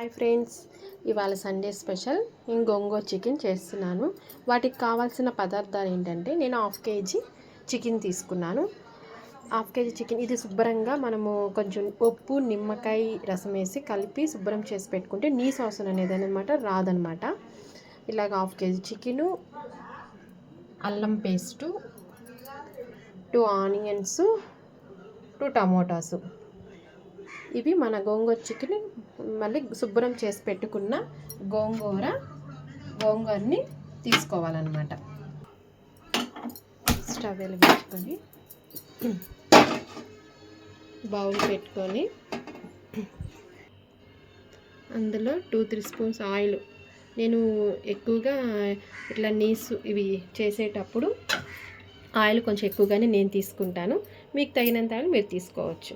Hi friends, ఇవాళ Sunday special గోంగూర chicken చేస్తున్నాను. వాటికి కావాల్సిన పదార్థాలు ఏంటంటే, నేను హాఫ్ కేజీ చికెన్ తీసుకున్నాను. హాఫ్ కేజీ చికెన్ ఇది శుభ్రంగా మనము కొంచెం ఉప్పు నిమ్మకాయ రసం వేసి కలిపి శుభ్రం చేసి పెట్టుకుంటే నీసు వాసన అనేది అనమాట రాదనమాట. ఇలాగ హాఫ్ కేజీ చికెను, అల్లం పేస్టు, 2 ఆనియన్స్, 2 టమోటాసు. ఇవి మన గోంగూర చికెన్. మళ్ళీ శుభ్రం చేసి పెట్టుకున్న గోంగూరని తీసుకోవాలన్నమాట. స్టవ్ వెలిగించుకొని బౌల్ పెట్టుకొని అందులో 2-3 స్పూన్స్ ఆయిల్. నేను ఎక్కువగా ఇట్లా నీసు ఇవి చేసేటప్పుడు ఆయిల్ కొంచెం ఎక్కువగానే నేను తీసుకుంటాను. మీకు తగినంత ఆయిల్ మీరు తీసుకోవచ్చు.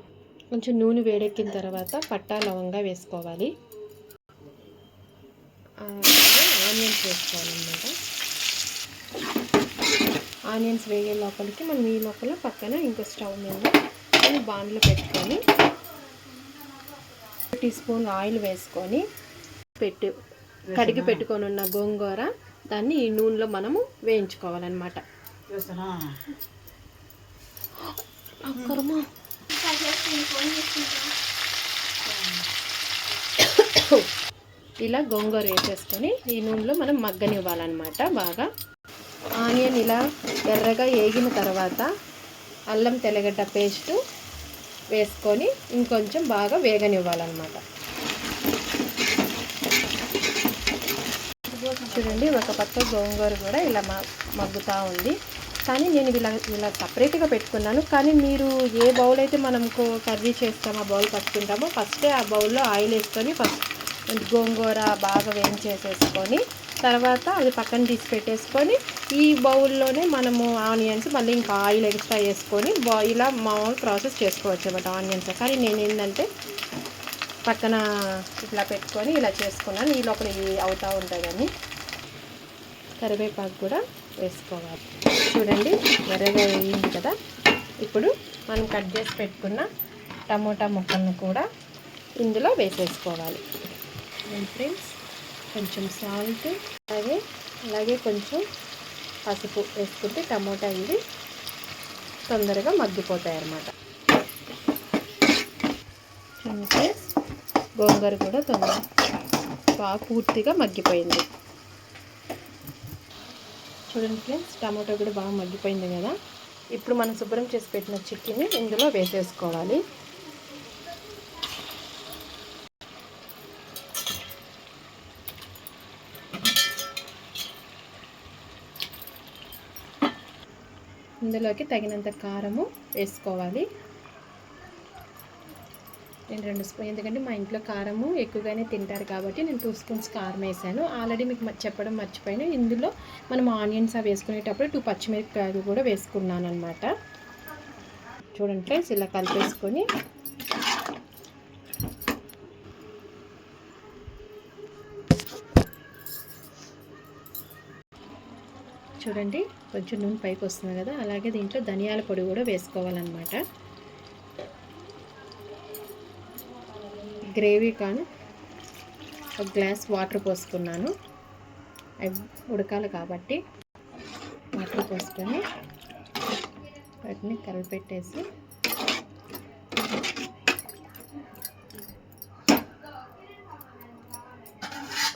కొంచెం నూనె వేడెక్కిన తర్వాత పట్టా లవంగా వేసుకోవాలి. ఆనియన్స్ వేసుకోవాలన్నమాట. ఆనియన్స్ వేగే లోపలికి మనం ఈ లోపల పక్కన ఇంకో స్టవ్ మీద బాండ్లో పెట్టుకొని 1 టీ స్పూన్ ఆయిల్ వేసుకొని కడిగి పెట్టుకొని ఉన్న గోంగూర దాన్ని ఈ నూనెలో మనము వేయించుకోవాలన్నమాట. ఇలా గోంగూర వేసేసుకొని ఈ నూనెలో మనం మగ్గనివ్వాలన్నమాట. బాగా ఆనియన్ ఇలా ఎర్రగా వేగిన తర్వాత అల్లం తెల్లగడ్డ పేస్టు వేసుకొని ఇంకొంచెం బాగా వేగనివ్వాలన్నమాట. చూడండి, ఒక పక్క గోంగూర కూడా ఇలా మగ్గుతూ ఉంది. కానీ నేను ఇలా సపరేట్గా పెట్టుకున్నాను. కానీ మీరు ఏ బౌల్ అయితే మనం కర్రీ చేస్తామో ఆ బౌల్ పట్టుకుంటామో ఫస్టే ఆ బౌల్లో ఆయిల్ వేసుకొని ఫస్ట్ గోంగూర బాగా వేయించేసేసుకొని తర్వాత అది పక్కన తీసి పెట్టేసుకొని ఈ బౌల్లోనే మనము ఆనియన్స్ మళ్ళీ ఇంకా ఆయిల్ ఎక్స్ట్రా వేసుకొని ఇలా మామూలు ప్రాసెస్ చేసుకోవచ్చు అన్నమాట ఆనియన్స్. కానీ నేను ఏంటంటే పక్కన ఇట్లా పెట్టుకొని ఇలా చేసుకున్నాను. ఈ లోపల అవుతూ ఉంటుంది. కానీ కరివేపాకు కూడా వేసుకోవాలి. చూడండి, ఎర్రగా వేయింది కదా. ఇప్పుడు మనం కట్ చేసి పెట్టుకున్న టమోటా ముక్కలను కూడా ఇందులో వేసేసుకోవాలి. ఫ్రెండ్స్, కొంచెం సాల్ట్ అలాగే కొంచెం పసుపు వేసుకుంటే టమోటా ఇవి తొందరగా మగ్గిపోతాయి అన్నమాట. ఫ్రెండ్స్, గోంగూర కూడా బాగా పూర్తిగా మగ్గిపోయింది. చూడండి ఫ్రెండ్స్, టమాటో కూడా బాగా మగ్గిపోయింది కదా. ఇప్పుడు మనం శుభ్రం చేసి పెట్టిన చికెన్ని ఇందులో వేసేసుకోవాలి. ఇందులోకి తగినంత కారము వేసుకోవాలి. నేను 2 స్పూన్, ఎందుకంటే మా ఇంట్లో కారము ఎక్కువగానే తింటారు కాబట్టి నేను 2 స్పూన్స్ కారం వేసాను. ఆల్రెడీ మీకు చెప్పడం మర్చిపోయాను, ఇందులో మనం ఆనియన్స్ అవి వేసుకునేటప్పుడు 2 పచ్చిమిరపకాయలు కూడా వేసుకున్నాను అనమాట. చూడండి ఫ్రెండ్స్, ఇలా కలిపేసుకొని చూడండి కొంచెం నూనె పైకి వస్తుంది కదా. అలాగే దీంట్లో ధనియాల పొడి కూడా వేసుకోవాలన్నమాట. గ్రేవీ కాను 1 గ్లాస్ వాటర్ పోసుకున్నాను. అవి ఉడకాలి కాబట్టి వాటర్ పోసుకొని వాటిని కలిపెట్టేసి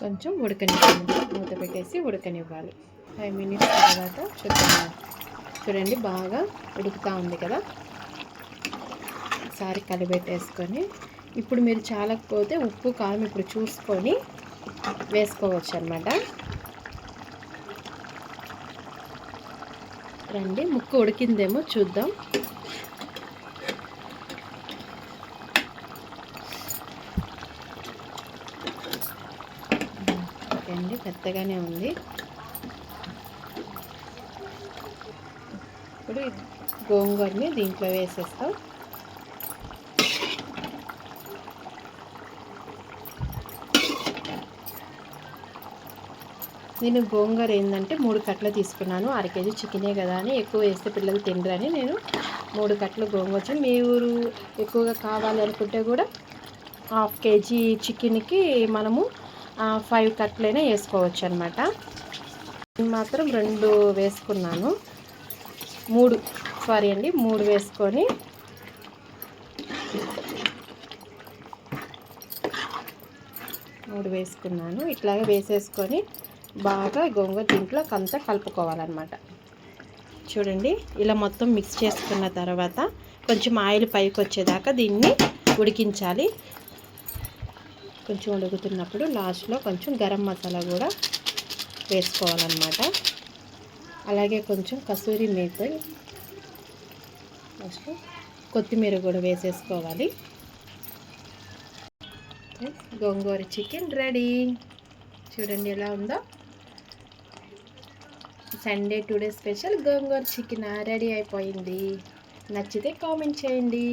కొంచెం ఉడకనివ్వాలి. మూత పెట్టేసి ఉడకనివ్వాలి. 5 మినిట్స్ తర్వాత చూడండి బాగా ఉడుకుతూ ఉంది కదా. ఒకసారి కలిపెట్టేసుకొని ఇప్పుడు మీరు చాలకపోతే ఉప్పు కారం ఇప్పుడు చూసుకొని వేసుకోవచ్చు అన్నమాట. రండి, ముక్క ఉడికిందేమో చూద్దాం. ఓకే అండి, పెద్దగానే ఉంది. ఇప్పుడు గోంగూరని దీంట్లో వేసేస్తాం. నేను గోంగూర ఏంటంటే 3 కట్టలు తీసుకున్నాను. 1/2 కేజీ చికెనే కదా అని ఎక్కువ వేస్తే పిల్లలు తినరని నేను 3 కట్టలు గోంగూర. మీ ఊరు ఎక్కువగా కావాలి అనుకుంటే కూడా హాఫ్ కేజీ చికెన్కి మనము 5 కట్లైనా వేసుకోవచ్చు అనమాట. మాత్రం 2 వేసుకున్నాను, 3 వేసుకొని వేసుకున్నాను. ఇట్లాగే వేసేసుకొని బాగా గోంగూర దీంట్లో అంతా కలుపుకోవాలన్నమాట. చూడండి, ఇలా మొత్తం మిక్స్ చేసుకున్న తర్వాత కొంచెం ఆయిల్ పైకి వచ్చేదాకా దీన్ని ఉడికించాలి. కొంచెం ఉడుకుతున్నప్పుడు లాస్ట్లో కొంచెం గరం మసాలా కూడా వేసుకోవాలన్నమాట. అలాగే కొంచెం కసూరి మేతి, కొత్తిమీర కూడా వేసేసుకోవాలి. గోంగూర చికెన్ రెడీ. చూడండి ఎలా ఉందో. సండే టుడే స్పెషల్ గోంగూర చికెన్ రెడీ అయిపోయింది. నచ్చితే కామెంట్ చేయండి.